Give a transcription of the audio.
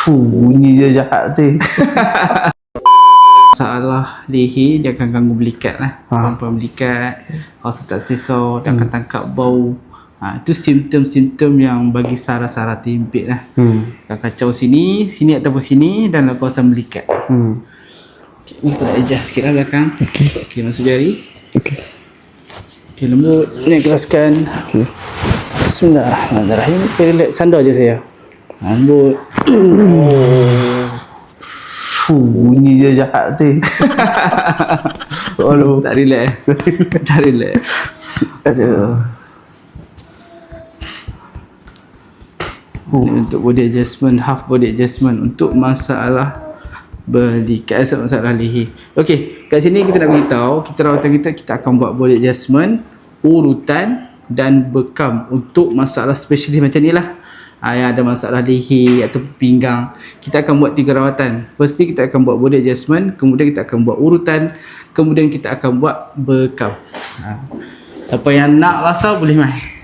Bunyi je jahat tu. Masalah leher dia akan ganggu belikat lah. Perempuan belikat, rasa tak selesa, dia akan tangkap bau. Itu simptom-simptom yang bagi saraf-saraf terhimpit lah. Akan kacau sini ataupun sini dan kawasan belikat. Okay, ni kita nak adjust sikit lah belakang. Okay, masuk jari. Okay, lembut. Ni keraskan. Bismillahirrahmanirrahim. Okay, relax. Sandar je saya. Lembut. Bunyi je jahat tu. Aduh, tak relax. Tak relax. Aduh. Ini untuk body adjustment, half body adjustment untuk masalah belikat, masalah leher. Okey, kat sini kita nak beritahu, rawatan kita akan buat body adjustment, urutan dan bekam untuk masalah spesialis macam ni lah. Yang ada masalah leher atau pinggang, kita akan buat 3 rawatan. Firstly kita akan buat body adjustment, kemudian kita akan buat urutan, kemudian kita akan buat bekam. Siapa yang nak rasa boleh mai.